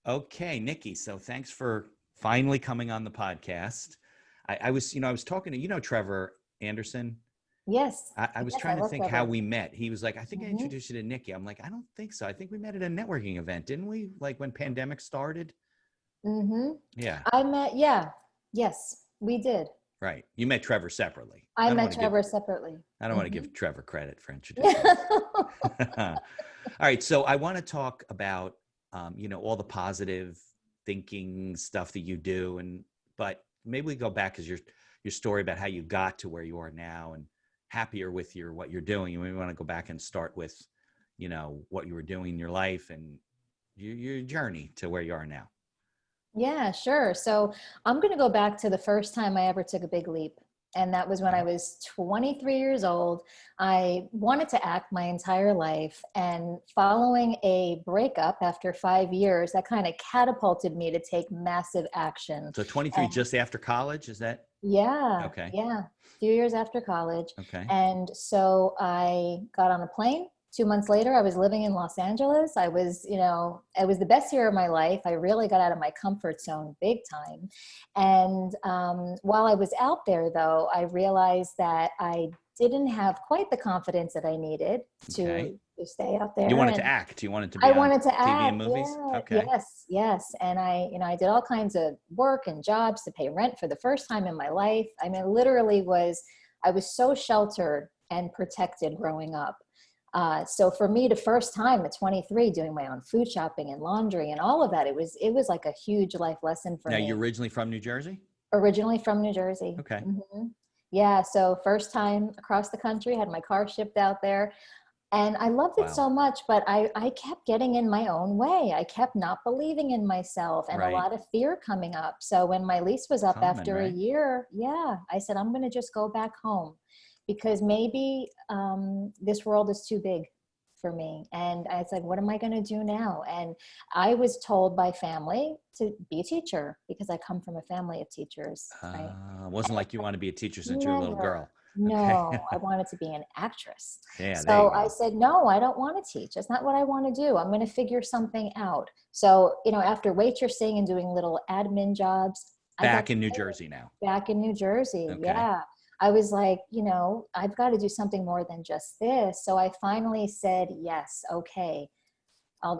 Okay, Nikki. So thanks for finally coming on the podcast. I was talking to, Trevor Anderson. Yes. I was Yes, trying I to love think how Trevor. we met. He was like, I think I Hmm. introduced you to Nikki. I'm like, I don't think so. I think we met at a networking event, didn't we? Like when pandemic started. Hmm. Yeah, I met, yeah. Yes, we did. right. You met Trevor separately. I I don't met want to give Trevor separately. I don't want to Hmm. give Trevor credit for introducing me. All right. So I want to talk about, all the positive thinking stuff that you do. But maybe we go back because your story about how you got to where you are now and happier with what you're doing. And we want to go back and start with, what you were doing in your life and your journey to where you are now. Yeah, sure. So I'm going to go back to the first time I ever took a big leap. And that was when I Okay. was 23 years old. I wanted to act my entire life. And following a breakup after 5 years, that kind of catapulted me to take massive action. So 23, And just after college, is that yeah, okay? yeah, a few years after college. Okay. And so I got on a plane. 2 months later, I was living in Los Angeles. It was the best year of my life. I really got out of my comfort zone big time. And while I was out there, though, I realized that I didn't have quite the confidence that I needed Okay. to stay out You there. wanted to And act. You wanted to I be on wanted to TV and act. movies. Yeah. Okay. Yes. Yes. And I did all kinds of work and jobs to pay rent for the first time in my life. I mean, I was so sheltered and protected growing up. So for me, the first time at 23, doing my own food shopping and laundry and all of that, it was like a huge life lesson for Now you're me. originally from New Jersey. Originally from New Jersey. Okay. Hmm. Yeah. So first time across the country, had my car shipped out there. And I loved it Wow. so much, but I kept getting in my own way. I kept not believing in myself and a Right. lot of fear coming up. So when my lease was up Common, after a right? year, yeah, I said, I'm going to just go back home because maybe this world is too big for me. And I said, what am I going to do now? And I was told by family to be a teacher because I come from a family of teachers, right? Wasn't like you want to be a teacher since you're a little Never. girl. Okay. No, I wanted to be an actress. Yeah, there you So I go. said, no, I don't want to teach. That's not what I want to do. I'm going to figure something out. So, after waitressing and doing little admin jobs, I got Back in New Jersey now. back in New Jersey. Okay. Yeah. I was like, I've got to do something more than just this. So I finally said, yes, okay.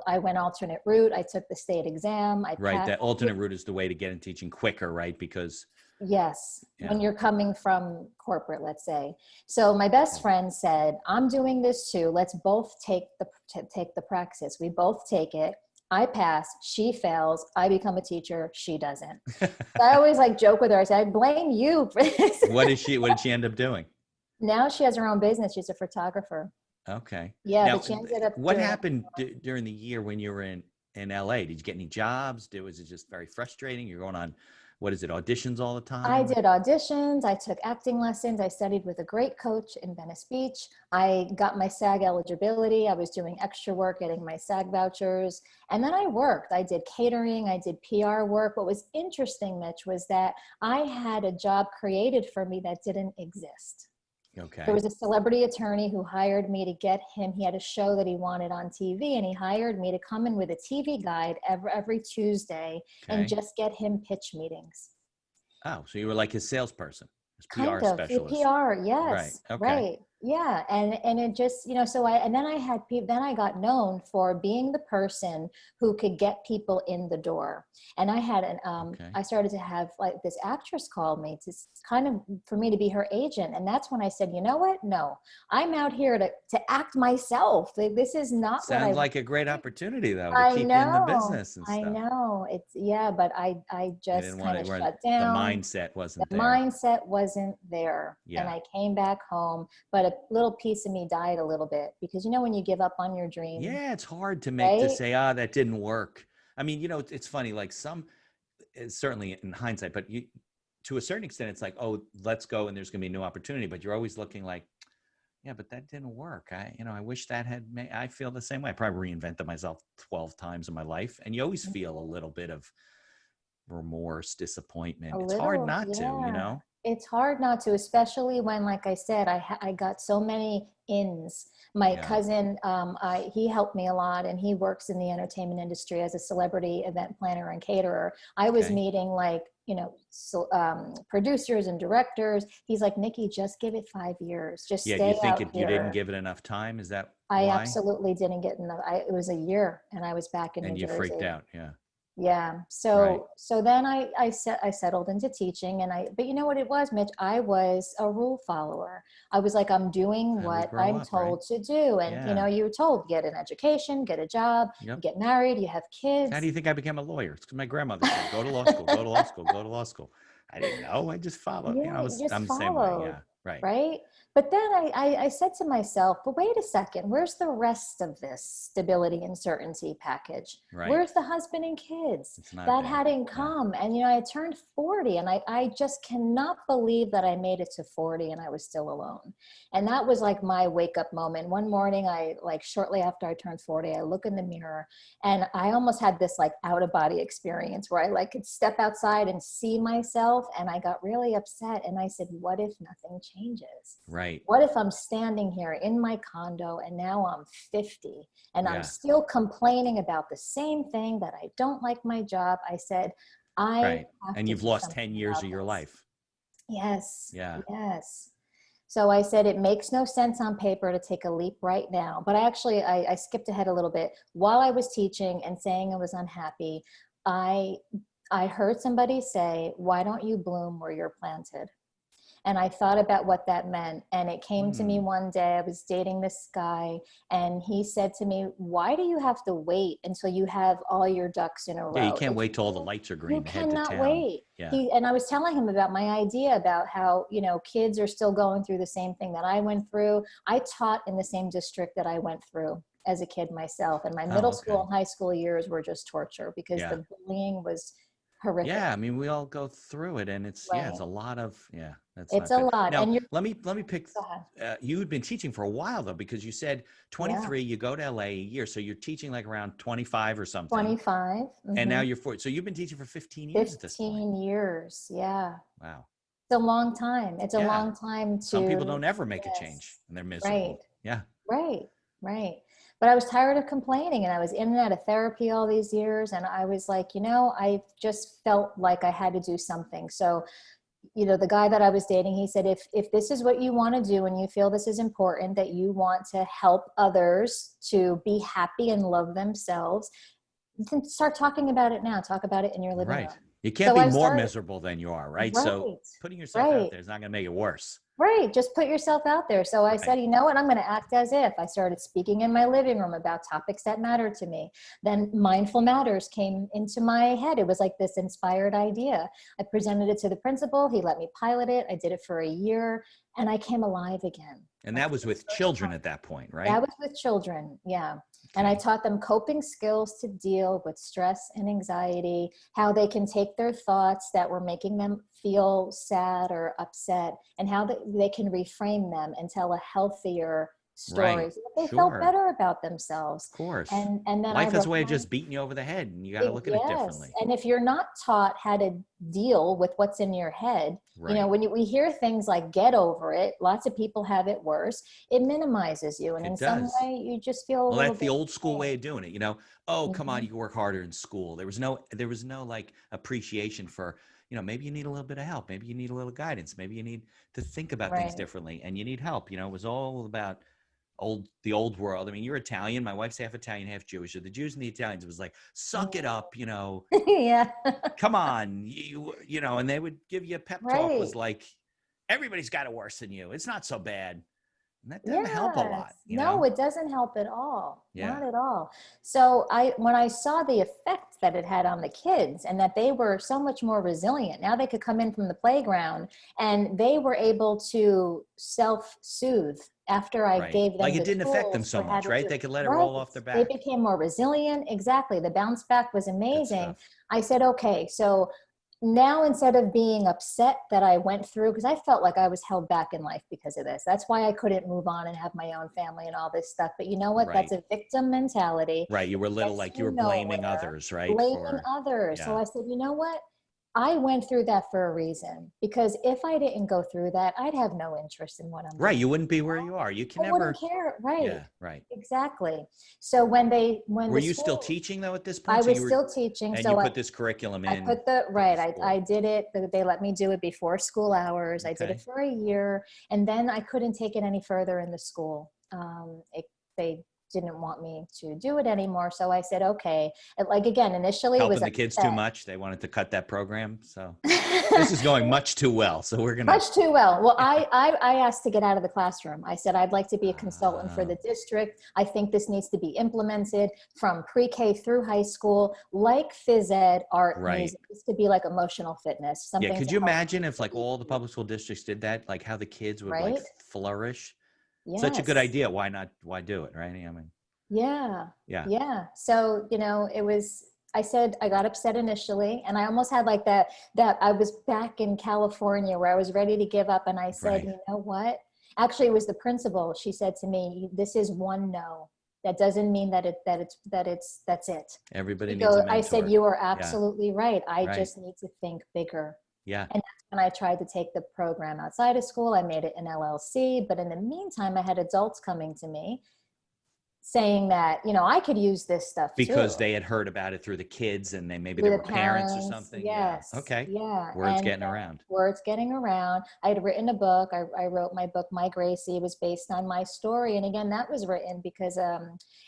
I went alternate route. I took the state exam. I Right. passed. That alternate route is the way to get in teaching quicker, right? Because, Yes, yeah. when you're coming from corporate, let's say. So my best Okay. friend said, "I'm doing this too. Let's both take the praxis. We both take it. I pass, she fails. I become a teacher, she doesn't." So I always like joke with her. I said, "I blame you for this." What did she end up doing? Now she has her own business. She's a photographer. Okay. Yeah, Now, but she ended up what doing it. happened during the year when you were in LA? Did you get any jobs? Was it just very frustrating? You're going on, what is it, auditions all the I time? did auditions. I took acting lessons. I studied with a great coach in Venice Beach. I got my SAG eligibility. I was doing extra work, getting my SAG vouchers. And then I worked. I did catering. I did PR work. What was interesting, Mitch, was that I had a job created for me that didn't exist. There Okay. was a celebrity attorney who hired me to get him. He had a show that he wanted on TV, and he hired me to come in with a TV guide every Tuesday and Okay. just get him pitch meetings. Oh, so you were like his salesperson, his PR Kind of specialist. PR, Right. yes, Okay. right, yeah, and it just so I and then I had people. Then I got known for being the person who could get people in the door. And Okay. I started to have like this actress called me to kind of for me to be her agent, and that's when I said, you know what? No, I'm out here to act myself. This is not what Sounds I like a great opportunity though to I keep you in the know. business and I stuff. know. It's yeah, but I You just didn't want kind it of where shut the down. mindset The wasn't there. mindset wasn't there. And Yeah. I came back home, but a little piece of me died a little bit because when you give up on your dream, Yeah, it's hard to right? say, that didn't work. I mean, it's funny, like certainly in hindsight, but to a certain extent, it's like, oh, let's go and there's going to be a new opportunity. But you're always looking like, yeah, but that didn't work. I wish that had made, I feel the same way. I probably reinvented myself 12 times in my life. And you always feel a little bit of remorse, A disappointment. It's hard little, not to, yeah. It's hard not to, especially when, like I said, I got so many ins. My Yeah. cousin, he helped me a lot, and he works in the entertainment industry as a celebrity event planner and caterer. I was Okay. meeting like, producers and directors. He's like, Nikki, just give it 5 years. Just Yeah. Do you stay think out you didn't here. give it enough time? Is that I why? absolutely didn't get enough. It was a year and I was back in New And you freaked Jersey. out. Yeah. Yeah. Right. So then I settled into teaching, but you know what it was, Mitch? I was a rule follower. I was like, I'm doing How we what grow I'm up, right? told to do. And, Yeah. you were told, get an education, get a job, you Yep. get married, you have How do kids. you think I became a lawyer? It's 'cause my grandmother said, go to law school, go to law school, go to law school. I didn't know. I just followed. Yeah, you I'm just the same way. followed, Yeah. Right. right? But then I said to myself, but wait a second, where's the rest of this stability and certainty package? Right. Where's the husband and kids? It's not That there. hadn't Yeah. come. And, I turned 40 and I just cannot believe that I made it to 40 and I was still alone. And that was like my wake up moment. One morning, shortly after I turned 40, I look in the mirror and I almost had this like out of body experience where I like could step outside and see myself. And I got really upset. And I said, what if nothing changes? Right. What if I'm standing here in my condo and now I'm 50 and I'm Yeah. still complaining about the same thing, that I don't like my job? I said, I Right. have And to you've do lost something 10 years about of your this. life. Yes. Yeah. Yes. So I said, it makes no sense on paper to take a leap right now. But I skipped ahead a little bit. While I was teaching and saying I was unhappy, I heard somebody say, why don't you bloom where you're planted? And I thought about what that meant. And it came to me Hmm. one day, I was dating this guy, and he said to me, why do you have to wait until you have all your ducks in a Yeah. You row? can't wait till all the lights are You green to head to cannot town. wait. Yeah. And I was telling him about my idea about how, kids are still going through the same thing that I went through. I taught in the same district that I went through as a kid myself. And my Oh, middle school okay. and high school years were just torture because Yeah. the bullying was horrific. Yeah. I mean, we all go through it, and it's Right. a lot of, that's It's not a good. lot. Now, And you're, let me pick, go ahead. you had been teaching for a while though, because you said Yeah. 23, you go to LA a year. So you're teaching like around 25 or something. 25. And now Mm-hmm. you're 40. So you've been teaching for 15 years at this point. 15 years. Yeah. Wow. It's a long time. It's a Yeah. long time Some people to, don't ever make a change yes. and they're Right. miserable. Yeah. Right. Right. But I was tired of complaining, and I was in and out of therapy all these years. And I was like, I just felt like I had to do something. So, the guy that I was dating, he said, if this is what you want to do and you feel this is important, that you want to help others to be happy and love themselves, then start talking about it now. Talk about it in your living Right. room. You can't So be I more started, miserable than you are, right? So right, putting yourself out right. there is not going to make it worse. Right. Just put yourself out there. So I said, Right. you know what? I'm going to act as if. I started speaking in my living room about topics that matter to me. Then Mindful Matters came into my head. It was like this inspired idea. I presented it to the principal. He let me pilot it. I did it for a year and I came alive again. And that was with children at that point, That right? was with children. Yeah. And I Okay. taught them coping skills to deal with stress and anxiety, how they can take their thoughts that were making them feel sad or upset, and how they can reframe them and tell a healthier story Right. so that they felt Sure. better about themselves. Of course. And then I Life has a way of refined just beating you over the head, and you got to it, look at it yes. differently. And if you're not taught how to deal with what's in your head, Right. when we hear things like get over it, lots of people have it worse. It minimizes you. And It in some does. way, you just feel a Well, little that's the bit old school way ashamed. of doing it. Oh, come on, Mhm. you can work harder in school. There was no like appreciation for, maybe you need a little bit of help. Maybe you need a little guidance. Maybe you need to think about things Right. differently and you need help. It was all about the old world. I mean, you're Italian. My wife's half Italian, half Jewish. So the Jews and the Italians, it was like, suck it up, Yeah. come on, and they would give you a pep talk Right. was like, everybody's got it worse than you. It's not so bad. And that doesn't help a lot, Yes. No, it doesn't help at all. Yeah. Not at all. So when I saw the effect that it had on the kids and that they were so much more resilient, now they could come in from the playground and they were able to self-soothe after I Right. gave them Like it the didn't affect them tools so for how much, to right? do. They could let it Right. roll off their They back. became more resilient. Exactly. The bounce back was Good amazing. stuff. I said, okay, so now instead of being upset that I went through, because I felt like I was held back in life because of this. That's why I couldn't move on and have my own family and all this stuff. But you know what? That's Right. a victim mentality. Right. You were It little, gets like you you were blaming nowhere. others, right? Blaming others. So Yeah. I said, you know what? I went through that for a reason, because if I didn't go through that, I'd have no interest in what I'm Right. doing. You wouldn't be where you are. You can I wouldn't never. care. Right. Yeah. Right. Exactly. So when Were the you still school, teaching though at this I point? So was you were, still teaching. and you So put this curriculum I in put the, to the right. I school. did it. They let me do it before school hours. I did it Okay. for a year, and then I couldn't take it any further in the school. They didn't want me to do it anymore. So I said, okay. And like, again, initially it was Helping the kids too upset. much. They wanted to cut that program. So this is going much too well. So we're gonna. Much too well. Well, I asked to get out of the classroom. I said, I'd like to be a consultant for the district. I think this needs to be implemented from pre-K through high school, like phys ed, art, Right. music. This could be like emotional fitness. Yeah. Something Could to you help imagine if people like be, all the public school districts did that, like how the kids would like right? flourish? Such a good Yes. idea. Why not? Why do it? Right. I mean, Yeah. yeah. Yeah. So, it was, I said, I got upset initially, and I almost had like that I was back in California where I was ready to give up. And I said, Right. you know what? Actually, it was the principal. She said to me, this is one no. That doesn't mean that's it. Everybody needs a I said, mentor. you are Yeah. absolutely right. I Right. just need to think bigger. Yeah. And that's when I tried to take the program outside of school. I made it an LLC, but in the meantime, I had adults coming to me saying that, I could use this stuff Because too. they had heard about it through the kids and maybe they Through the were parents or parents. something. Yeah. Yes. Okay. Yeah. Word's getting around. Words getting around. I had written a book. I wrote my book, My Gracie. It was based on my story. And again, that was written because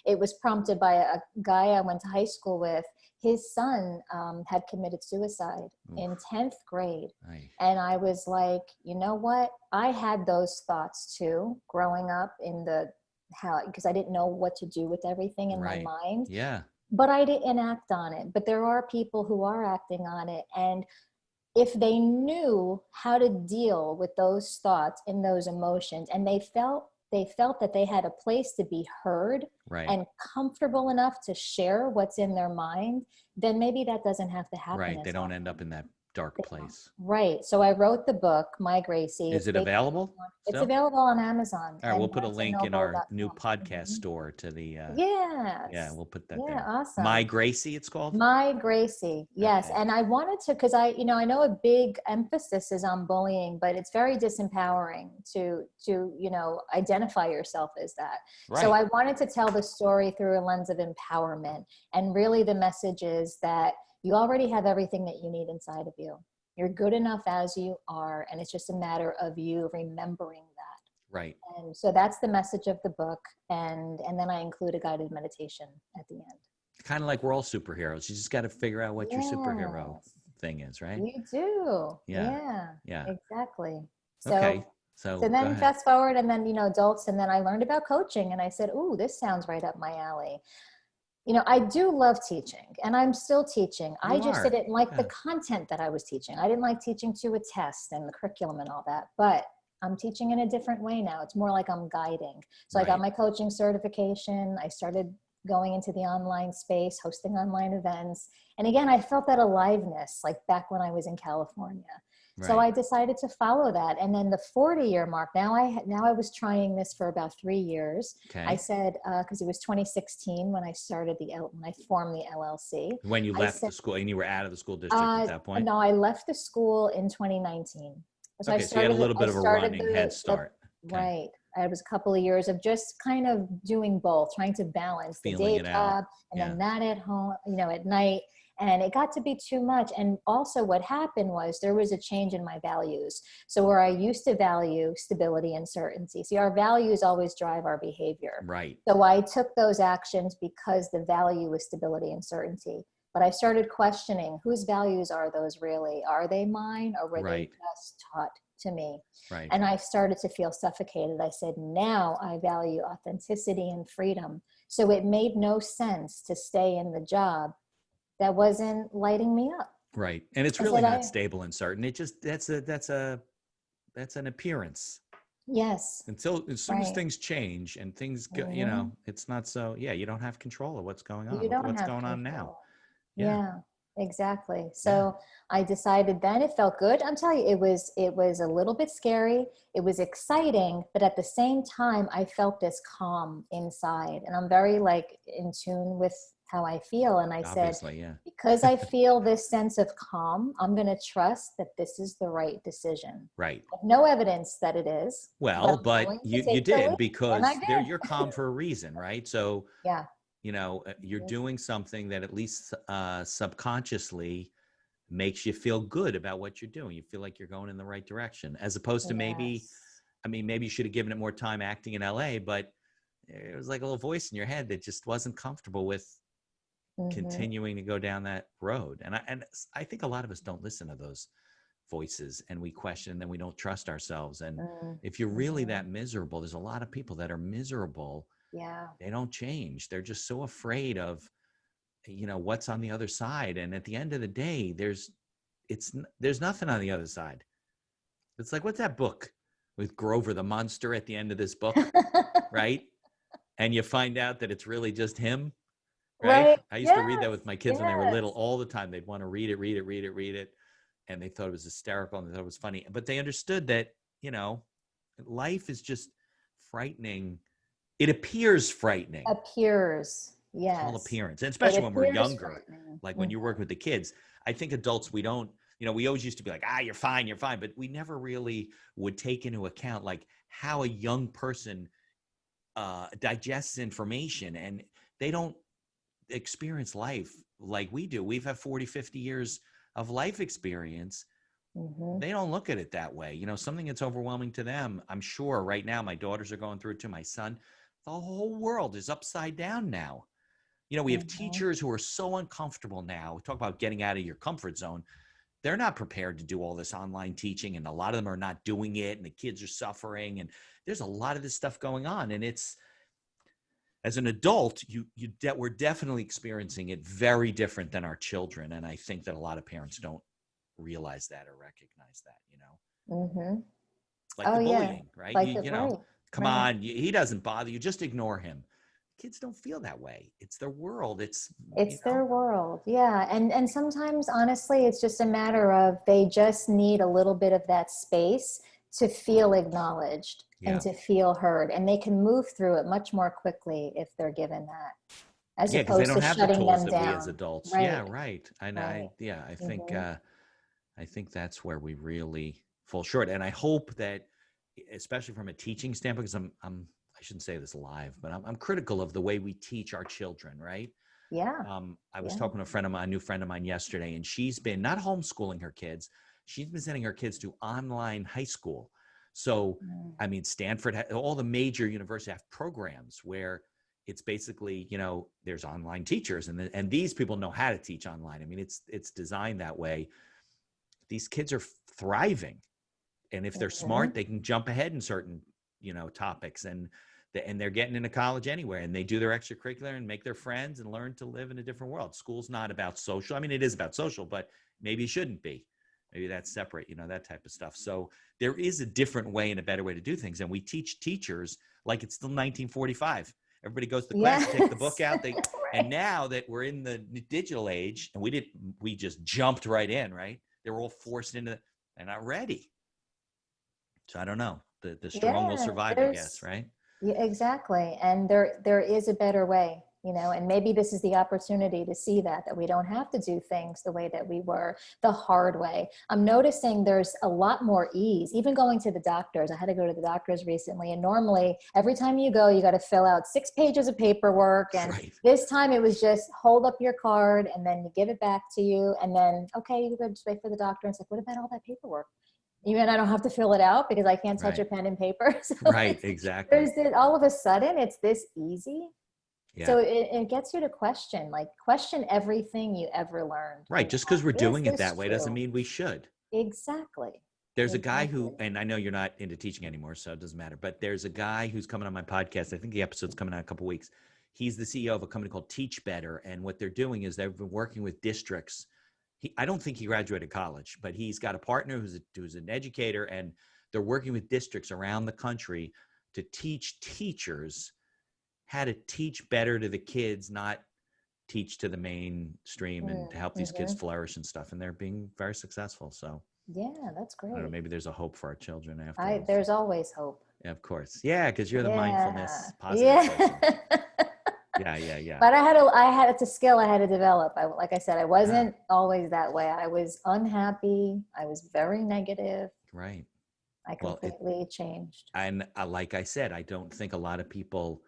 it was prompted by a guy I went to high school with. His son had committed suicide in 10th grade. Right. And I was like, you know what? I had those thoughts too, growing up because I didn't know what to do with everything in my mind. Yeah. But I didn't act on it. But there are people who are acting on it. And if they knew how to deal with those thoughts and those emotions, and they felt that they had a place to be heard and comfortable enough to share what's in their mind, then maybe that doesn't have to happen. Right. They don't end up in that dark place. Right. So I wrote the book, My Gracie. Is it available? It's available on Amazon. All right. We'll put a link in our new podcast store to the. Yes. Yeah. We'll put that there. there. Awesome. My Gracie, it's called? My Gracie. Yes. Okay. And I wanted to, because I know a big emphasis is on bullying, but it's very disempowering to identify yourself as that. Right. So I wanted to tell the story through a lens of empowerment. And really the message is that you already have everything that you need inside of you. You're good enough as you are. And it's just a matter of you remembering that. Right. And so that's the message of the book. And then I include a guided meditation at the end. Kind of like we're all superheroes. You just got to figure out what your superhero thing is, right? You do. Yeah. Exactly. So, okay. So then fast forward and then, adults. And then I learned about coaching and I said, ooh, this sounds right up my alley. I do love teaching and I'm still teaching. I just didn't like the content that I was teaching. I didn't like teaching to a test and the curriculum and all that, but I'm teaching in a different way now. It's more like I'm guiding. So I got my coaching certification. I started going into the online space, hosting online events. And again, I felt that aliveness like back when I was in California. Right. So I decided to follow that. And then the 40-year mark, now I was trying this for about 3 years. Okay. I said, because it was 2016 when I started when I formed the LLC. When you left the school and you were out of the school district at that point? No, I left the school in 2019. So okay, so you had a little bit of a running head start. Right. It was a couple of years of just kind of doing both, trying to balance the day job and then that at home, at night. And it got to be too much. And also what happened was there was a change in my values. So where I used to value stability and certainty. See, our values always drive our behavior. Right. So I took those actions because the value was stability and certainty. But I started questioning whose values are those really? Are they mine or were they just taught to me? Right. And I started to feel suffocated. I said, now I value authenticity and freedom. So it made no sense to stay in the job that wasn't lighting me up. Right. And it's really not stable and certain. It just, that's an appearance. Yes. As soon as things change and things go, it's not so, you don't have control of what's going on. What's going on now. Yeah, exactly. So I decided then it felt good. I'm telling you, it was a little bit scary. It was exciting, but at the same time, I felt this calm inside and I'm very in tune with how I feel. And I said, because I feel this sense of calm, I'm going to trust that this is the right decision. Right. I have no evidence that it is, but Well, I'm but willing to you take the did, leap, and I because did. you're calm for a reason, right? So, Yeah. you're Mhm. doing something that at least subconsciously makes you feel good about what you're doing. You feel like you're going in the right direction, as opposed to maybe, Yes. I mean, maybe you should have given it more time acting in LA, but it was like a little voice in your head that just wasn't comfortable with Mm-hmm. continuing to go down that road. And I think a lot of us don't listen to those voices, and we question, and then we don't trust ourselves. And if you're really Mm-hmm. that miserable, there's a lot of people that are miserable. Yeah. They don't change. They're just so afraid of, what's on the other side. And at the end of the day, there's nothing on the other side. It's like, what's that book with Grover the monster at the end of this book, right? And you find out that it's really just him, right? Right. I used to read that with Yes. my kids when they were little Yes. all the time. They'd want to read it, read it, read it, read it. And they thought it was hysterical and they thought it was funny. But they understood that, life is just frightening. It appears frightening. Appears. It's all Yes. appearance. And It especially when we're appears younger, frightening. like when Mhm. you work with the kids. I think adults, we don't, we always used to be like, you're fine, you're fine. But we never really would take into account like how a young person digests information, and they don't experience life like we do. We've had 40, 50 years of life experience. Mhm. They don't look at it that way. Something that's overwhelming to them. I'm sure right now my daughters are going through it too. My son, the whole world is upside down now. We have Mhm. teachers who are so uncomfortable now. Talk about getting out of your comfort zone. They're not prepared to do all this online teaching, and a lot of them are not doing it, and the kids are suffering, and there's a lot of this stuff going on. And it's, as an adult, we're definitely experiencing it very different than our children. And I think that a lot of parents don't realize that or recognize that, Mhm. like Oh the yeah. bullying, right? Like the right. Come Right. on, he doesn't bother you, just ignore him. Kids don't feel that way. It's their world. It's, It's their world. Yeah. And sometimes honestly it's just a matter of they just need a little bit of that space to feel acknowledged and yeah. to feel heard. And they can move through it much more quickly if they're given that, as Yeah, because they opposed don't to have the shutting tools them that we as down. adults. Yeah, Right. right. And Right. I think Mm-hmm. I think that's where we really fall short. And I hope that, especially from a teaching standpoint, because I shouldn't say this live, but I'm critical of the way we teach our children. Right. Yeah. I was Yeah. talking to a new friend of mine yesterday, and she's been not homeschooling her kids. She's been sending her kids to online high school. So, Mm. I mean, Stanford, all the major universities have programs where it's basically, there's online teachers, and these people know how to teach online. I mean, it's designed that way. These kids are thriving, and if they're Mm-hmm. smart, they can jump ahead in certain, topics, and they're getting into college anywhere, and they do their extracurricular and make their friends and learn to live in a different world. School's not about social. I mean, it is about social, but maybe it shouldn't be. Maybe that's separate, that type of stuff. So there is a different way and a better way to do things. And we teach teachers like it's still 1945. Everybody goes to class, they take the book Yes. out. And Right. now that we're in the digital age, and we just jumped right in, right? They were all forced into, they're not ready. So I don't know. The strong will Yeah. survive, I guess, There's right? Yeah, exactly. And there is a better way, and maybe this is the opportunity to see that we don't have to do things the way that we were, the hard way. I'm noticing there's a lot more ease, even going to the doctors. I had to go to the doctors recently, and normally every time you go, you got to fill out 6 pages of paperwork. And Right. this time it was just hold up your card and then you give it back to you. And then, okay, you go just wait for the doctor. And it's like, what about all that paperwork? Even I don't have to fill it out because I can't touch a Right. pen and paper. So Right. it's, Exactly. there's this, all of a sudden it's this easy. Yeah. So it gets you to question everything you ever learned in Right. Just because life. we're Is doing it this that way doesn't true? mean we should. Exactly. There's a guy who, Exactly. and I know you're not into teaching anymore, so it doesn't matter, but there's a guy who's coming on my podcast. I think the episode's coming out in a couple of weeks. He's the CEO of a company called Teach Better. And what they're doing is they've been working with districts. I don't think he graduated college, but he's got a partner who's an educator, and they're working with districts around the country to teach teachers how to teach better to the kids, not teach to the mainstream, and to help these kids Mm-hmm. flourish and stuff. And they're being very successful. So Yeah, that's I don't know, great. maybe there's a hope for our children after all. There's always hope. Yeah, of course. Yeah, because you're the Yeah. mindfulness positive Yeah. person. Yeah, yeah, yeah. But it's a skill I had to develop. Like I said, I wasn't always that way. I was unhappy. I was very negative. Right. I Well, completely changed. and like I said, I don't think a lot of people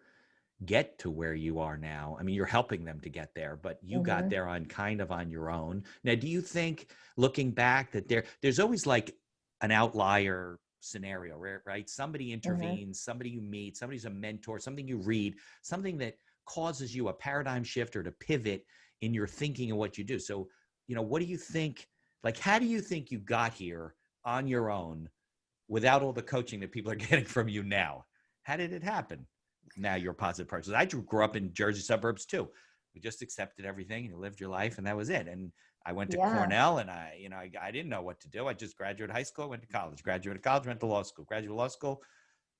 get to where you are now. I mean, you're helping them to get there, but you got Hmm. there on kind of on your own. Now, do you think looking back that there's always like an outlier scenario, right? Somebody Hmm. intervenes, somebody you meet, somebody's a mentor, something you read, something that causes you a paradigm shift or to pivot in your thinking and what you do. So, what do you think, like, how do you think you got here on your own without all the coaching that people are getting from you now? How did it happen? Now you're a positive person. I grew up in Jersey suburbs too. We just accepted everything and you lived your life and that was it. And I went to Yeah. Cornell and I didn't know what to do. I just graduated high school, went to college, graduated college, went to law school, graduated law school.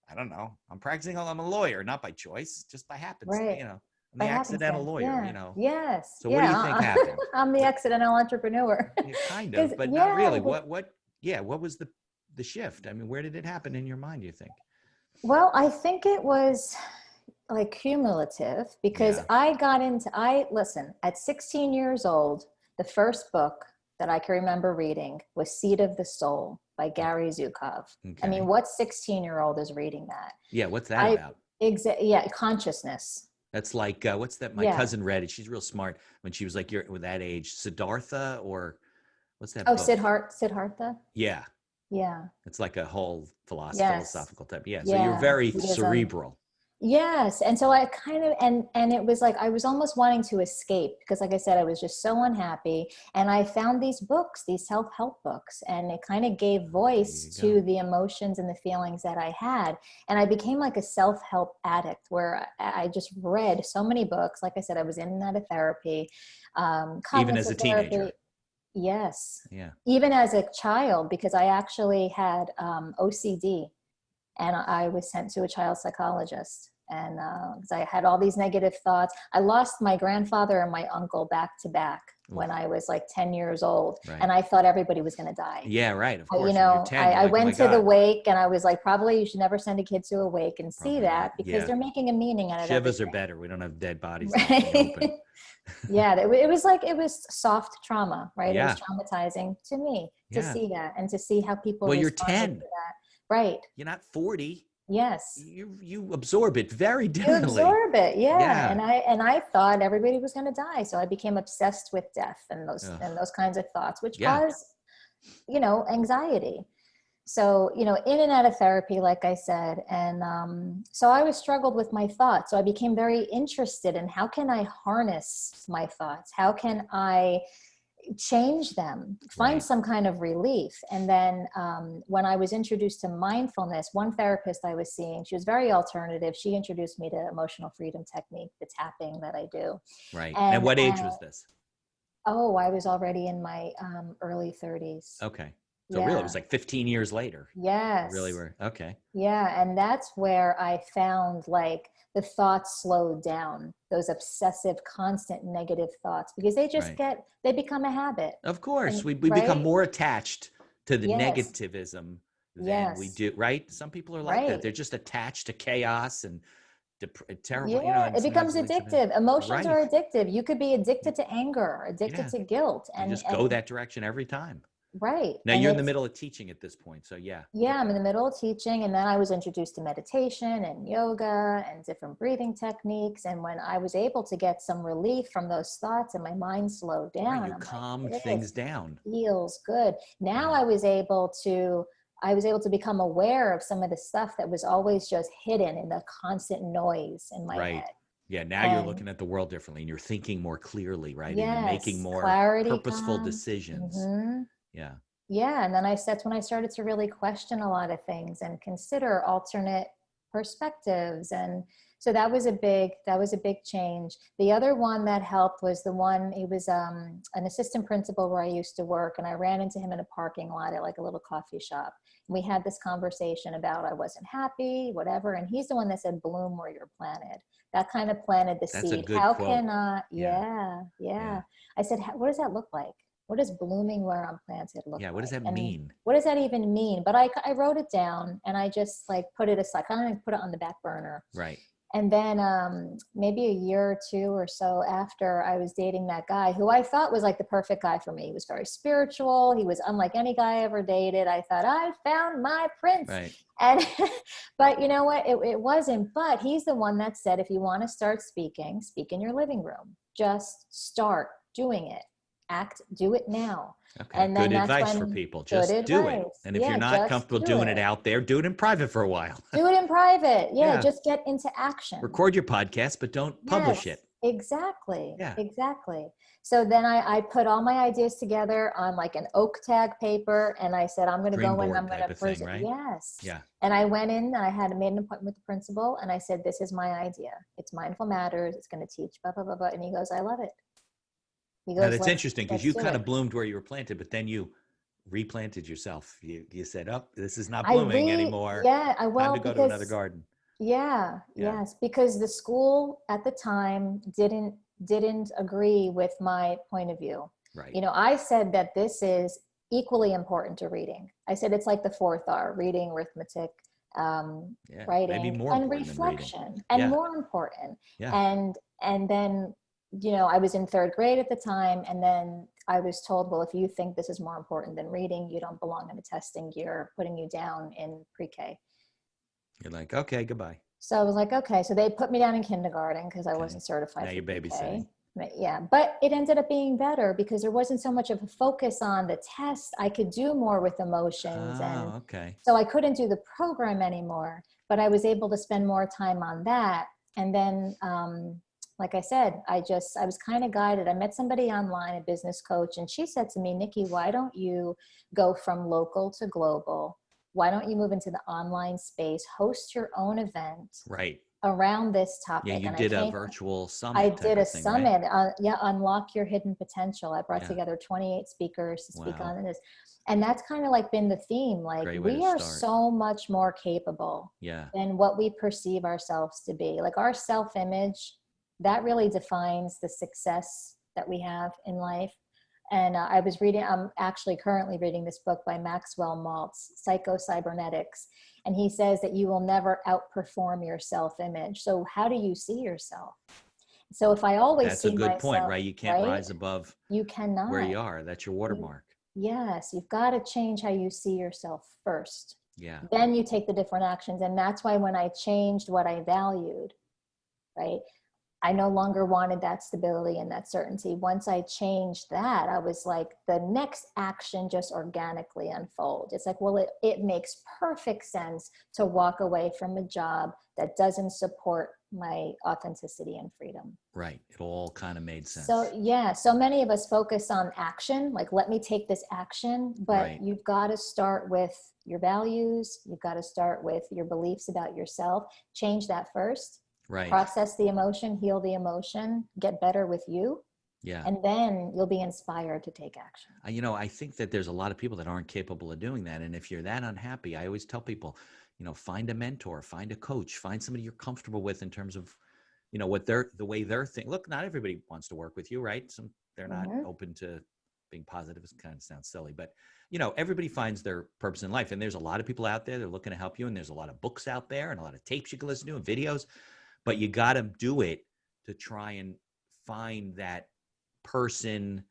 I don't know. I'm practicing. I'm a lawyer, not by choice, just by happenstance, Right. I'm By the accidental happenstance. lawyer. Yeah. Yes. So what do you think Yeah. happened? I'm the What, accidental entrepreneur. yeah, kind Because, of, but not yeah. really. What was the shift? I mean, where did it happen in your mind, do you think? Well, I think it was like cumulative because Yeah. listen, at 16 years old, the first book that I can remember reading was Seed of the Soul by Gary Zukov. I mean, Okay. what 16-year-old is reading that? Yeah. What's that I, about? yeah, consciousness. That's like, what's that? My Yeah. cousin read it. She's real smart when she was like, you're with that age, Siddhartha, or what's that Oh, book? Siddhartha. Yeah. Yeah. It's like a whole Yes. philosophical type. Yeah. So you're Yeah. very Buddhism. cerebral. Yes. And so I kind of, and it was like, I was almost wanting to escape because like I said, I was just so unhappy. And I found these books, these self-help books, and it kind of gave There voice you go. to the emotions and the feelings that I had. And I became like a self-help addict where I just read so many books. Like I said, I was in and out of therapy, Even as cognitive a therapy. teenager. Yes. Yeah. Even as a child, because I actually had OCD and I was sent to a child psychologist. And because I had all these negative thoughts, I lost my grandfather and my uncle back to back when Oof. I was like 10 years old. Right. And I thought everybody was going to die. Yeah. Right. Of You course. When you're know, 10, you're I like, oh my went to the God. wake and I was like, probably you should never send a kid to a wake and see Probably not. that because Yeah. they're making a meaning out of Shivas are everything. better. We don't have dead bodies out in the open. Right. Yeah. It was like, it was soft trauma, right? It was Yeah. traumatizing to me to Yeah. see that and to see how people Well, you're responded to 10. that. Right. You're not 40. Yes. You absorb it very You differently. absorb it, yeah. Yeah. And I thought everybody was going to die, so I became obsessed with death and Ugh. those kinds of thoughts, which Yeah. cause anxiety. So in and out of therapy, like I said, and so I was struggled with my thoughts. So I became very interested in how can I harness my thoughts? How can I change them, find Right. some kind of relief. And then when I was introduced to mindfulness, one therapist I was seeing, she was very alternative. She introduced me to emotional freedom technique, the tapping that I do. Right. And And what age was this? oh, I was already in my early 30s. Okay. So really, it Yeah. was like 15 years later. You really Yes. were. Okay. Yeah. And that's where I found like the thoughts slowed down, those obsessive, constant negative thoughts, because Right. they become a habit. Of course, And we become right? more attached to the Yes. negativism than we Yes. do. Right. Some people are like that. Right. They're just attached to chaos and terrible, Yeah, and it sometimes becomes it leads to bad. addictive. Emotions Right. are addictive. You could be addicted to anger, addicted Yeah. to guilt, You and just go that direction every time. right. Now And you're in the it's middle of teaching at this point. So yeah. yeah, I'm in Okay. the middle of teaching, and then I was introduced to meditation and yoga and different breathing techniques. And when I was able to get some relief from those thoughts and my mind slowed Right. down, You and I'm calmed like, things this down. feels good. Now Yeah. I was able to become aware of some of the stuff that was always just hidden in the constant noise in my Right. head. Yeah. Now you're And looking at the world differently and you're thinking more clearly, right? And you're making yes, more clarity purposeful comes. decisions. Hmm. Yeah. Yeah, and then that's when I started to really question a lot of things and consider alternate perspectives. And so that was a big change. The other one that helped was he was an assistant principal where I used to work, and I ran into him in a parking lot at like a little coffee shop. And we had this conversation about I wasn't happy, whatever. And he's the one that said, "Bloom where you're planted." That kind of planted the That's a seed. good How quote. can Yeah. yeah, Yeah. yeah. I said, what does that look like? What does blooming where I'm planted look Yeah. What does like? that And mean? what does that even mean? But I wrote it down and I just like put it aside, kind of put it on the back burner. Right. And then maybe a year or two or so after, I was dating that guy who I thought was like the perfect guy for me. He was very spiritual. He was unlike any guy I ever dated. I thought, I found my prince. Right. And, but you know what? It wasn't. But he's the one that said, if you want to start speaking, speak in your living room. Just start doing it. Do it now. Okay. And then Good that's advice for when, people. good Just do it. advice. And if Yeah, you're not just comfortable do doing it it. out there, do it in private for a while. Do it in private. Yeah, Yeah. just get into action. Record your podcast, but don't publish it. Exactly. Yeah. Exactly. So then I put all my ideas together on like an oak tag paper, and I said, I'm going to go in, I'm going to present. Right? Yes. Yeah. And I went in and I had made an appointment with the principal, and I said, this is my idea. It's Mindful Matters. It's going to teach blah, blah, blah, blah. And he goes, I love it. He goes, now that's interesting because you kind of it. bloomed where you were planted, but then you replanted yourself. You said, oh, this is not blooming anymore. Yeah. Time to go to another garden. Yeah. Yes. Because the school at the time didn't agree with my point of view. Right. You know, I said that this is equally important to reading. I said it's like the fourth R: reading, arithmetic, writing, maybe more and reflection, and more important. Yeah. And then, you know, I was in third grade at the time, and then I was told, well, if you think this is more important than reading, you don't belong in a testing year, putting you down in pre-K. You're like, okay, goodbye. So I was like, okay. So they put me down in kindergarten because I wasn't certified. Now you're babysitting. Yeah. But it ended up being better because there wasn't so much of a focus on the test. I could do more with emotions. So I couldn't do the program anymore, but I was able to spend more time on that. And then, like I said, I was kind of guided. I met somebody online, a business coach, and she said to me, Nikki, why don't you go from local to global? Why don't you move into the online space, host your own event around this topic? Yeah, you did a virtual summit. I did a summit. Unlock your hidden potential. I brought together 28 speakers to speak on this. And that's kind of like been the theme. Like, we are so much more capable than what we perceive ourselves to be. Like, our self-image, that really defines the success that we have in life. And I'm actually currently reading this book by Maxwell Maltz, Psycho-Cybernetics. And he says that you will never outperform your self-image. So how do you see yourself? So if I always That's a good point, right? You can't rise above where you are. That's your watermark. Yes. You've got to change how you see yourself first. Yeah. Then you take the different actions. And that's why when I changed what I valued, right, I no longer wanted that stability and that certainty. Once I changed that, I was like, the next action just organically unfolds. It's like, well, it makes perfect sense to walk away from a job that doesn't support my authenticity and freedom. Right. It all kind of made sense. So yeah, so many of us focus on action, like, let me take this action, but you've got to start with your values. You've got to start with your beliefs about yourself. Change that first. Right. Process the emotion, heal the emotion, get better with you. Yeah. And then you'll be inspired to take action. You know, I think that there's a lot of people that aren't capable of doing that. And if you're that unhappy, I always tell people, you know, find a mentor, find a coach, find somebody you're comfortable with in terms of, you know, the way they're thinking. Look, not everybody wants to work with you, right? They're not open to being positive. It kind of sounds silly, but you know, everybody finds their purpose in life. And there's a lot of people out there that are looking to help you. And there's a lot of books out there and a lot of tapes you can listen to and videos. But you got to do it to try and find that person,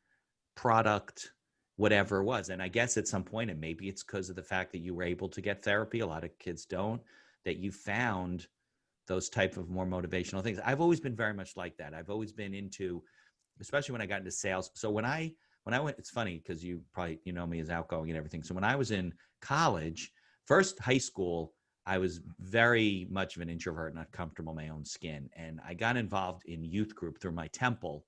product, whatever it was. And I guess at some point, and maybe it's because of the fact that you were able to get therapy, a lot of kids don't, that you found those type of more motivational things. I've always been very much like that. I've always been into, especially when I got into sales. So when I went, it's funny because you know me as outgoing and everything. So when I was in college, first high school, I was very much of an introvert, not comfortable in my own skin. And I got involved in youth group through my temple.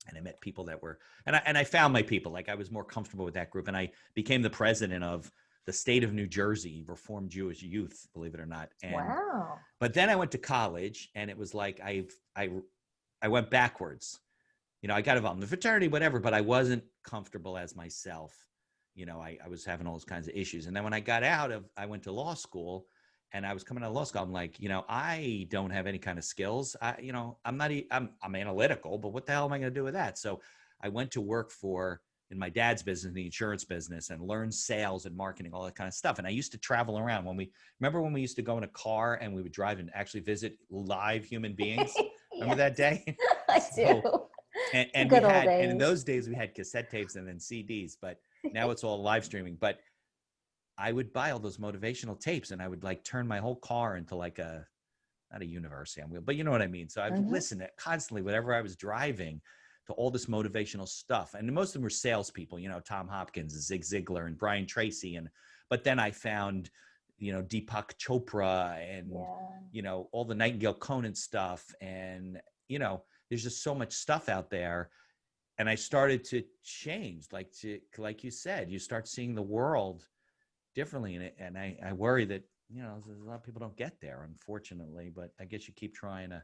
And I met people that were, and I found my people. Like, I was more comfortable with that group. And I became the president of the state of New Jersey, Reformed Jewish Youth, believe it or not. And, wow. But then I went to college, and it was like I went backwards. You know, I got involved in the fraternity, whatever, but I wasn't comfortable as myself. You know, I was having all those kinds of issues. And then when I got I went to law school, and I was coming out of law school. I'm like, you know, I don't have any kind of skills. I'm analytical, but what the hell am I going to do with that? So I went to work for, in my dad's business, the insurance business, and learned sales and marketing, all that kind of stuff. And I used to travel around remember when we used to go in a car and we would drive and actually visit live human beings. Remember that day? I So, do. and we Good old had, and in days. those days we had cassette tapes and then CDs, but now it's all live streaming. But I would buy all those motivational tapes and I would like turn my whole car into like not a university on wheel, but you know what I mean? So I would listen to constantly, whenever I was driving, to all this motivational stuff. And most of them were salespeople, Tom Hopkins, Zig Ziglar, and Brian Tracy. But then I found, Deepak Chopra and, all the Nightingale Conant stuff. And, there's just so much stuff out there. And I started to change, like you said, you start seeing the world differently in it. And I worry that, a lot of people don't get there, unfortunately, but I guess you keep trying to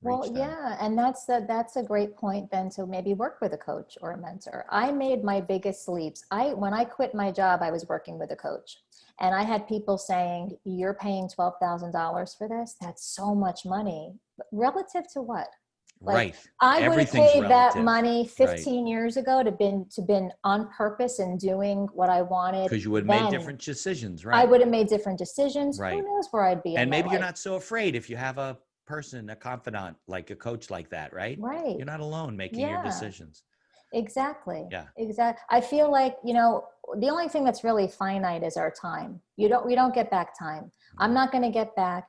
reach them. Yeah. And that's a great point then to maybe work with a coach or a mentor. I made my biggest leaps. When I quit my job, I was working with a coach and I had people saying, you're paying $12,000 for this. That's so much money. But relative to what? Right. I would have paid that money 15 years ago to been on purpose and doing what I wanted. Because you would have made different decisions, right? I would have made different decisions. Right. Who knows where I'd be? And maybe you're not so afraid if you have a person, a confidant, like a coach like that, right? Right. You're not alone making your decisions. Exactly. Yeah. Exactly. I feel like, the only thing that's really finite is our time. We don't get back time. I'm not going to get back,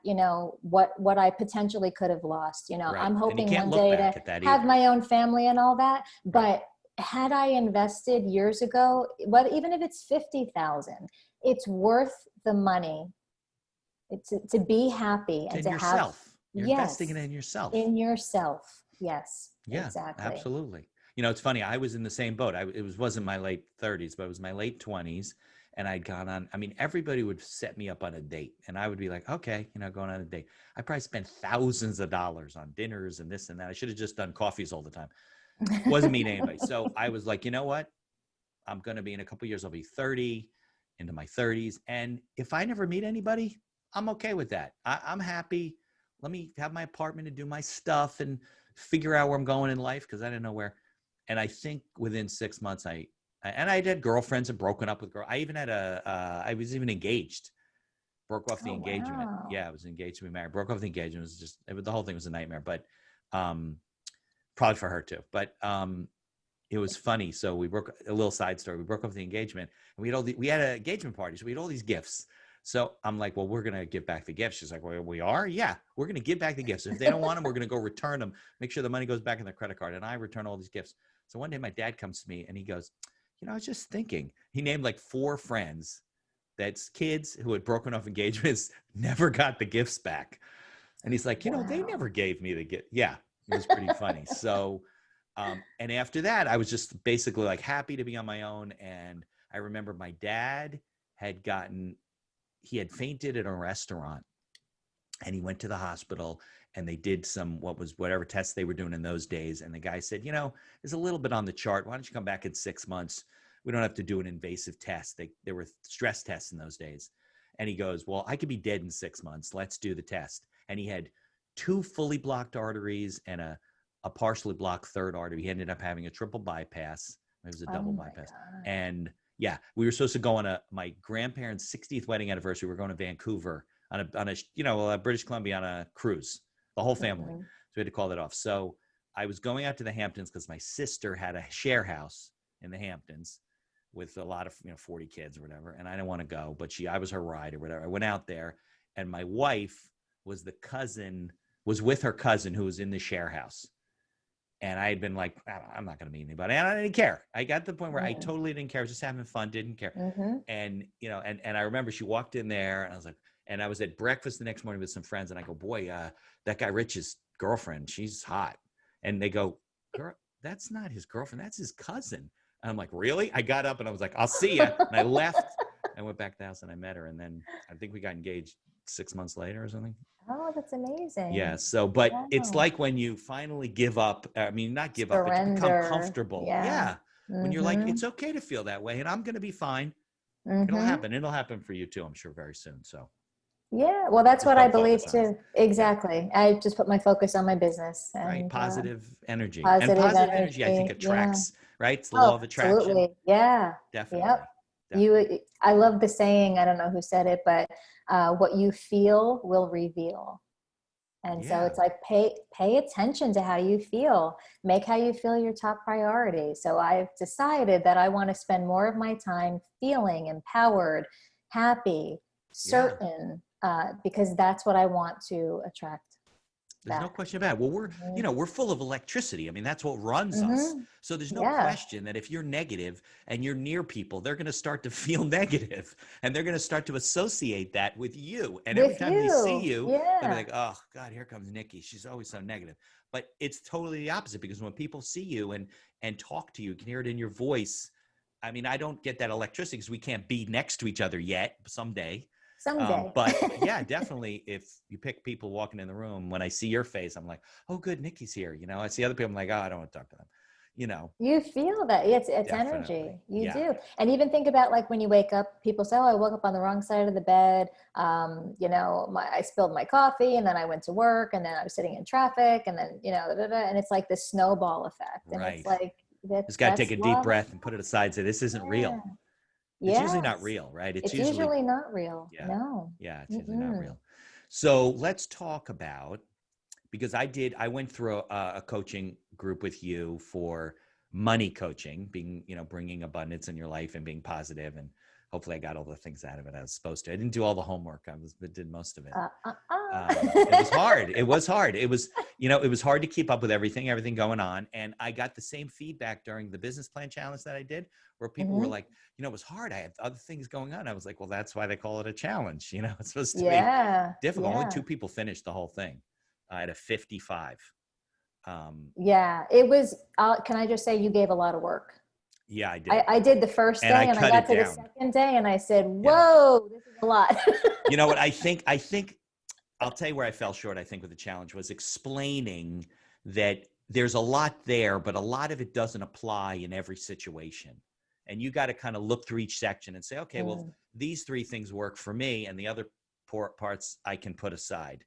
what I potentially could have lost. Right. I'm hoping one day to have my own family and all that. But had I invested years ago, even if it's 50,000, it's worth the money. It's to be happy and to yourself. You're yes, investing it in yourself. In yourself. Yes. Yeah, exactly. Absolutely. It's funny. I was in the same boat. It wasn't my late 30s, but it was my late 20s. And I'd gone on, everybody would set me up on a date and I would be like, okay, going on a date. I probably spent thousands of dollars on dinners and this and that. I should have just done coffees all the time. Wasn't mean to anybody. So I was like, you know what? I'm going to be in a couple of years, I'll be 30 into my 30s. And if I never meet anybody, I'm okay with that. I'm happy. Let me have my apartment and do my stuff and figure out where I'm going in life. Cause I didn't know where. And I think within 6 months, I had girlfriends and broken up with girls. I even had I was even engaged, broke off the engagement. Wow. Yeah, I was engaged to be married, broke off the engagement. The whole thing was a nightmare, but probably for her too. But it was funny. So we broke a little side story. We broke off the engagement and we had an engagement party. So we had all these gifts. So I'm like, well, we're going to give back the gifts. She's like, well, we are? Yeah, we're going to give back the gifts. If they don't want them, we're going to go return them, make sure the money goes back in their credit card. And I return all these gifts. So one day my dad comes to me and he goes, I was just thinking, he named like 4 friends that's kids who had broken off engagements, never got the gifts back. And he's like, they never gave me the gift. Yeah, it was pretty funny. So, and after that, I was just basically like happy to be on my own. And I remember my dad he had fainted at a restaurant and he went to the hospital and they did whatever tests they were doing in those days. And the guy said, there's a little bit on the chart. Why don't you come back in 6 months? We don't have to do an invasive test. There were stress tests in those days. And he goes, well, I could be dead in 6 months. Let's do the test. And he had 2 fully blocked arteries and a partially blocked third artery. He ended up having a triple bypass. It was a double bypass. God. And yeah, we were supposed to go on my grandparents' 60th wedding anniversary. We were going to Vancouver on a British Columbia on a cruise, the whole family. Mm-hmm. So we had to call that off. So I was going out to the Hamptons because my sister had a share house in the Hamptons with a lot of, 40 kids or whatever. And I didn't want to go, but I was her ride or whatever. I went out there and my wife was with her cousin who was in the share house. And I had been like, I'm not going to meet anybody. And I didn't care. I got to the point where I totally didn't care. I was just having fun, didn't care. Mm-hmm. And, and I remember she walked in there and I was like, and I was at breakfast the next morning with some friends and I go, boy, that guy Rich's girlfriend, she's hot. And they go, girl, that's not his girlfriend. That's his cousin. And I'm like, really? I got up and I was like, I'll see you. And I left. I went back to the house and I met her. And then I think we got engaged 6 months later or something. Oh, that's amazing. Yeah. So, but it's like when you finally give up, not give up, but you become comfortable. Yeah. Mm-hmm. When you're like, it's okay to feel that way and I'm going to be fine. Mm-hmm. It'll happen. It'll happen for you too, I'm sure, very soon. So. Yeah. Well, that's what I believe too. Exactly. Yeah. I just put my focus on my business. And, right. Positive energy. Positive energy, I think, attracts right? It's the law Oh, of attraction. absolutely. Yeah. Definitely. Yep. Definitely. I love the saying, I don't know who said it, but what you feel will reveal. And so Yeah. it's like, pay attention to how you feel, make how you feel your top priority. So I've decided that I want to spend more of my time feeling empowered, happy, Yeah. certain, because that's what I want to attract There's no back. question about it. Well, Mm-hmm. we're full of electricity. I mean, that's what runs us. Mm-hmm. So there's no Yeah. question that if you're negative and you're near people, they're going to start to feel negative and they're going to start to associate that with you. And every With time they see you. you, they'll be Yeah. like, oh God, here comes Nikki. She's always so negative. But it's totally the opposite, because when people see you and talk to you, you can hear it in your voice. I mean, I don't get that electricity because we can't be next to each other yet, someday. Someday. But yeah, definitely, if you pick people walking in the room, when I see your face, I'm like, oh, good, Nikki's here. I see other people, I'm like, oh, I don't want to talk to them. You feel that it's energy. Definitely. You Yeah. do. And even think about, like, when you wake up, people say, oh, I woke up on the wrong side of the bed. I spilled my coffee, and then I went to work, and then I was sitting in traffic, and then, da, da, da, and it's like this snowball effect. And it's Right. like, Just got to take that's a deep love. breath and put it aside and say, this isn't Yeah. real. It's usually not Yes. real, right? It's It's usually, usually not real. yeah. No. Yeah, it's usually not Mm-mm. real. So let's talk about, because I went through a coaching group with you for money coaching, being, bringing abundance in your life and being positive. And hopefully I got all the things out of it I was supposed to. I didn't do all the homework. I did most of it. It was hard. It was hard. It was, it was hard to keep up with everything going on. And I got the same feedback during the business plan challenge that I did, where people were Mhm. like, it was hard. I have other things going on. I was like, well, that's why they call it a challenge. It's supposed to be Yeah. difficult. Only Yeah. 2 people finished the whole thing out of 55. Yeah. It was, can I just say, you gave a lot of work. Yeah, I did. I did the first And I day, and I cut got it to the down. second day, and I said, Yeah. whoa, this is a lot. You know what? I think I'll tell you where I fell short, I think, with the challenge was explaining that there's a lot there, but a lot of it doesn't apply in every situation. And you got to kind of look through each section and say, okay, well, these 3 things work for me, and the other parts I can put aside.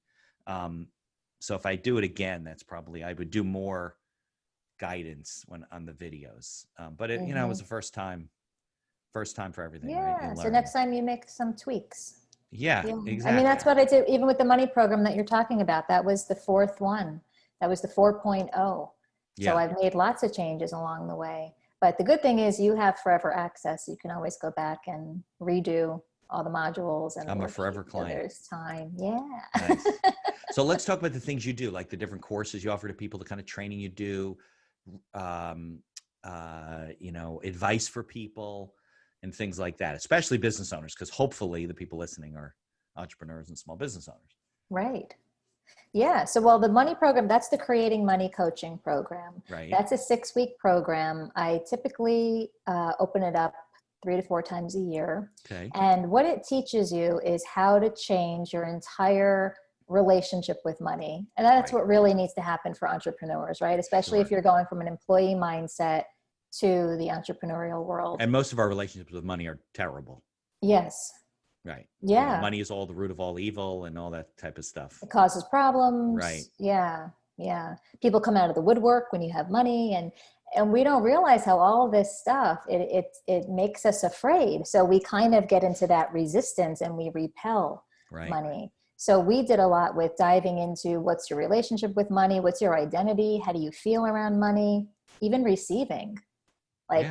So if I do it again, I would do more guidance on the videos. But it, it was the first time for everything, right? Yeah. So next time you make some tweaks. Yeah, Yeah. exactly. I mean, that's what I did, even with the money program that you're talking about. That was the 4th one. That was the 4.0. Yeah. So I've made lots of changes along the way. But the good thing is you have forever access. You can always go back and redo all the modules and I'm a forever client. So there's time. Yeah. Nice. So let's talk about the things you do, like the different courses you offer to people, the kind of training you do, advice for people and things like that, especially business owners, because hopefully the people listening are entrepreneurs and small business owners. Right. Yeah. So, well, the money program, that's the Creating Money coaching program. Right. That's a 6-week program. I typically open it up 3 to 4 times a year. Okay. And what it teaches you is how to change your entire relationship with money. And that's what really needs to happen for entrepreneurs, right? Especially if you're going from an employee mindset to the entrepreneurial world. And most of our relationships with money are terrible. Yes. Right. Yeah. Money is all the root of all evil and all that type of stuff. It causes problems. Right. Yeah. Yeah. People come out of the woodwork when you have money, and we don't realize how all this stuff, it makes us afraid. So we kind of get into that resistance and we repel money. So we did a lot with diving into what's your relationship with money? What's your identity? How do you feel around money? Even receiving. Like,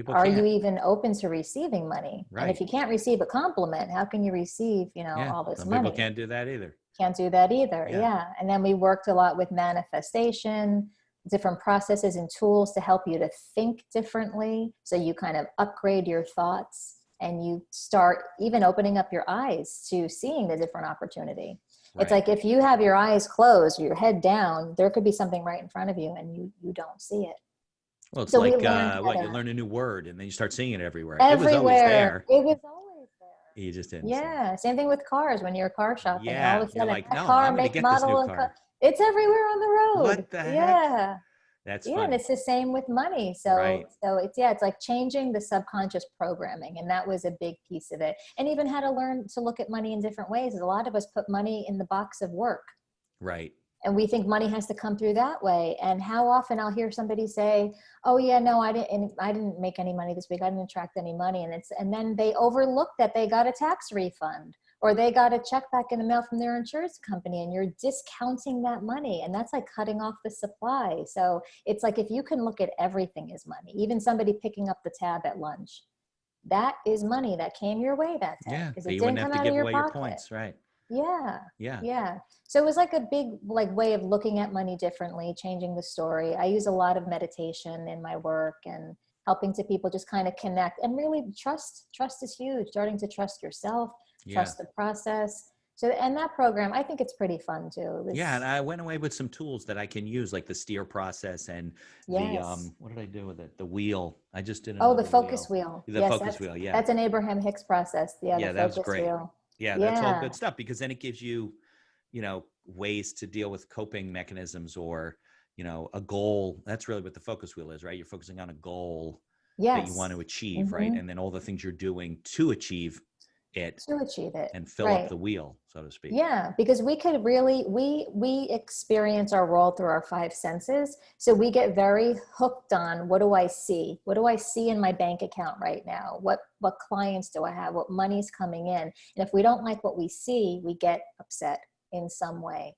are you even open to receiving money? Right. And if you can't receive a compliment, how can you receive, all this some money? People can't do that either. Can't do that either. Yeah. And then we worked a lot with manifestation, different processes and tools to help you to think differently. So you kind of upgrade your thoughts and you start even opening up your eyes to seeing the different opportunity. Right. It's like if you have your eyes closed, your head down, there could be something right in front of you and you don't see it. Well, it's like you learn a new word and then you start seeing it everywhere. It was always there. It was always there. You just didn't. Yeah. Same thing with cars. When you're car shopping, all of a sudden, like, no, I'm going to get this new car. It's everywhere on the road. What the heck? Yeah. That's funny. And it's the same with money. So it's like changing the subconscious programming. And that was a big piece of it. And even how to learn to look at money in different ways. A lot of us put money in the box of work. Right. And we think money has to come through that way. And how often I'll hear somebody say, oh yeah, no, I didn't make any money this week. I didn't attract any money. And then they overlook that they got a tax refund or they got a check back in the mail from their insurance company, and you're discounting that money. And that's like cutting off the supply. So it's like, if you can look at everything as money, even somebody picking up the tab at lunch, that is money that came your way that day. Yeah. Because But it you didn't wouldn't have come to out of give your away your pocket. points. Right. Yeah. Yeah. Yeah. So it was like a big like way of looking at money differently, changing the story. I use a lot of meditation in my work and helping to people just kind of connect and really trust. Trust is huge. Starting to trust yourself, Yeah. trust the process. So, and that program, I think it's pretty fun too. Yeah, and I went away with some tools that I can use, like the steer process and the Yes. what did I do with it? The wheel. I just did Oh, another the focus wheel. wheel. The Yes, focus wheel. Yeah. that's an Abraham Hicks process. Yeah, the Yeah, that was focus great. wheel. Yeah, that's all Yeah. good stuff, because then it gives you, ways to deal with coping mechanisms, or, a goal. That's really what the focus wheel is, right? You're focusing on a goal that you want Yes. to achieve, right? Mm-hmm. And then all the things you're doing to achieve it To achieve it. and fill up Right. the wheel, so to speak. Yeah, because we could really, we experience our world through our five senses. So we get very hooked on, what do I see? What do I see in my bank account right now? What clients do I have? What money's coming in? And if we don't like what we see, we get upset in some way.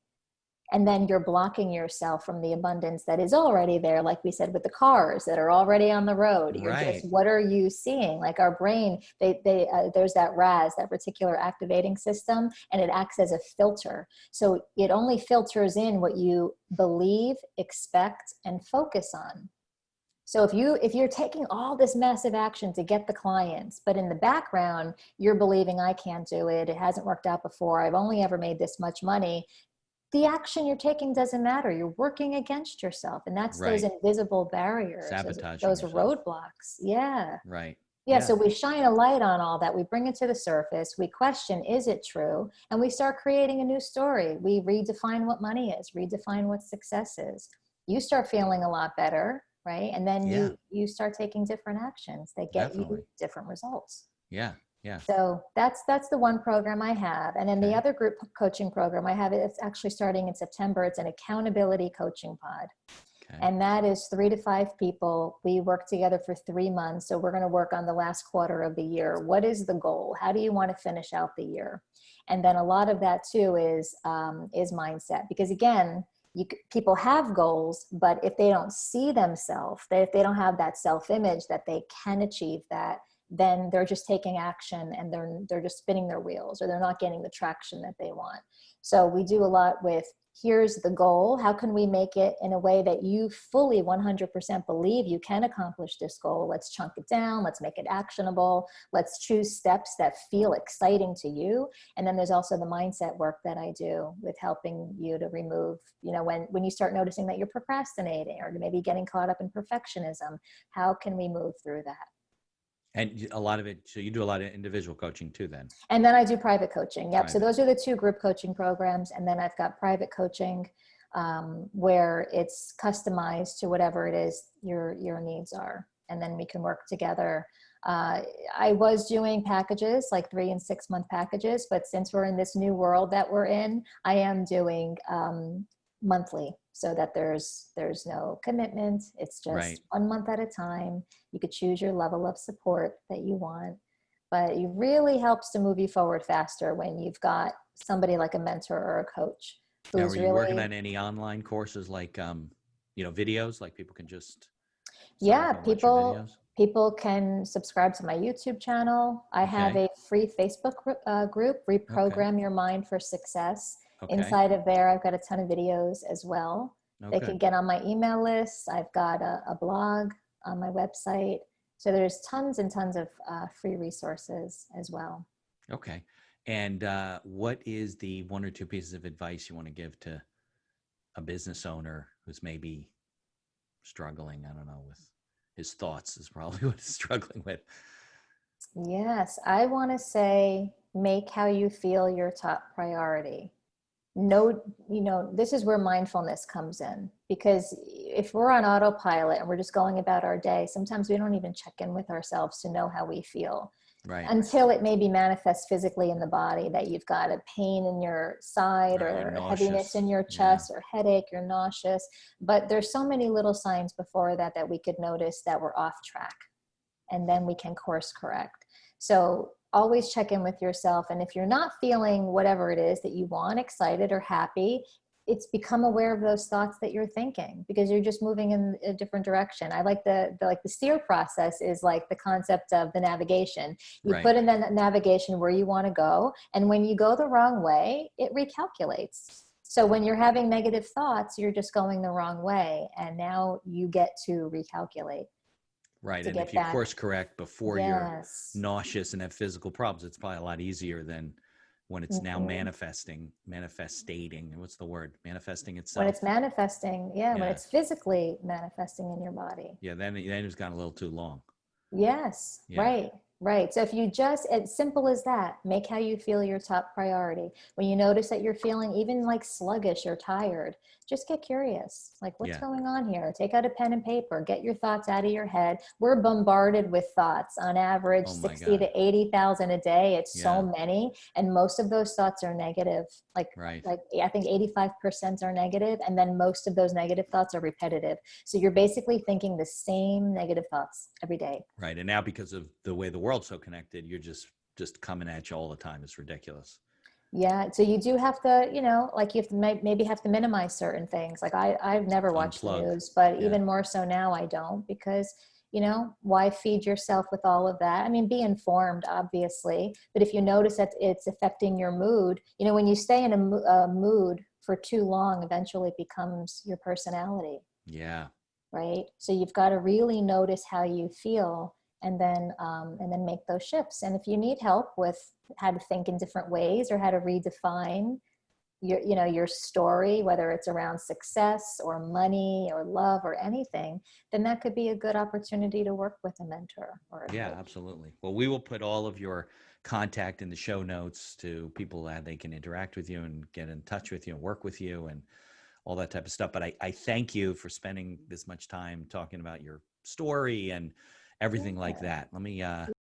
And then you're blocking yourself from the abundance that is already there, like we said, with the cars that are already on the road. You're Right. just, what are you seeing? Like our brain, there's that RAS, that reticular activating system, and it acts as a filter. So it only filters in what you believe, expect, and focus on. So if you're taking all this massive action to get the clients, but in the background, you're believing, I can't do it, it hasn't worked out before, I've only ever made this much money, the action you're taking doesn't matter. You're working against yourself. And that's Right. those invisible barriers, Sabotaging those yourself. roadblocks. Yeah. Right. Yeah. So we shine a light on all that. We bring it to the surface. We question, is it true? And we start creating a new story. We redefine what money is, redefine what success is. You start feeling a lot better, right? And then you start taking different actions that get Definitely. you different results. Yeah. Yeah. So that's the one program I have. And then the other group coaching program I have, it's actually starting in September. It's an accountability coaching pod. Okay. And that is 3 to 5 people. We work together for 3 months. So we're going to work on the last quarter of the year. What is the goal? How do you want to finish out the year? And then a lot of that too is mindset, because again, people have goals, but if they don't see themselves, if they don't have that self-image that they can achieve that, then they're just taking action and they're just spinning their wheels, or they're not getting the traction that they want. So we do a lot with, here's the goal. How can we make it in a way that you fully 100% believe you can accomplish this goal? Let's chunk it down. Let's make it actionable. Let's choose steps that feel exciting to you. And then there's also the mindset work that I do with helping you to remove, when you start noticing that you're procrastinating or maybe getting caught up in perfectionism, how can we move through that? And a lot of it, so you do a lot of individual coaching too then? And then I do private coaching. Yep. Private. So those are the 2 group coaching programs. And then I've got private coaching where it's customized to whatever it is your needs are. And then we can work together. I was doing packages, like 3 and 6 month packages, but since we're in this new world that we're in, I am doing monthly, so that there's no commitment. It's just 1 month at a time. You could choose your level of support that you want, but it really helps to move you forward faster when you've got somebody like a mentor or a coach. Now, are you working on any online courses, like, videos, like people can just people can subscribe to my YouTube channel. I have a free Facebook group, Reprogram Your Mind for Success. Inside of there, I've got a ton of videos as well. They can get on my email list. I've got a blog on my website. So there's tons and tons of free resources as well. Okay. And what is the 1 or 2 pieces of advice you want to give to a business owner who's maybe struggling, I don't know, with his thoughts is probably what he's struggling with? Yes, I want to say, make how you feel your top priority. No, this is where mindfulness comes in. Because if we're on autopilot and we're just going about our day, sometimes we don't even check in with ourselves to know how we feel. Right. Until it maybe manifests physically in the body, that you've got a pain in your side Right. You're or heaviness nauseous. in your Yeah. chest or headache, you're nauseous. But there's so many little signs before that that we could notice that we're off track, and then we can course correct. So always check in with yourself. And if you're not feeling whatever it is that you want, excited or happy, it's become aware of those thoughts that you're thinking, because you're just moving in a different direction. I like the steer process is like the concept of the navigation. You Right. put in the navigation where you want to go. And when you go the wrong way, it recalculates. So when you're having negative thoughts, you're just going the wrong way. And now you get to recalculate Right. to And if get you back. course correct before you're Yes. nauseous and have physical problems, it's probably a lot easier than when it's now Mhm. manifesting. What's the word? Manifesting When itself. it's manifesting, yeah, when Yeah. it's physically manifesting in your body. Yeah. Then it's gone a little too long. Yes, Yeah. right, right. So if you just, as simple as that, make how you feel your top priority. When you notice that you're feeling even like sluggish or tired, just get curious. Like, what's Yeah. going on here? Take out a pen and paper, get your thoughts out of your head. We're bombarded with thoughts on average, Oh my 60 God. to 80,000 a day. It's so Yeah. many. And most of those thoughts are negative. Right. Like I think 85% are negative, and then most of those negative thoughts are repetitive. So you're basically thinking the same negative thoughts every day. Right. And now because of the way the world's so connected, you're just coming at you all the time. It's ridiculous. Yeah, so you do have to, like you have to maybe have to minimize certain things. Like I've never watched the Unplug. news, but Yeah. even more so now I don't, because, why feed yourself with all of that? I mean, be informed, obviously, but if you notice that it's affecting your mood, when you stay in a mood for too long, eventually it becomes your personality. Yeah. Right? So you've got to really notice how you feel, and then make those shifts. And if you need help with how to think in different ways, or how to redefine your story, whether it's around success or money or love or anything, then that could be a good opportunity to work with a mentor or a Yeah, coach. absolutely. Well, we will put all of your contact in the show notes to people that they can interact with you and get in touch with you and work with you and all that type of stuff. But I thank you for spending this much time talking about your story and everything like Yeah. that. Let me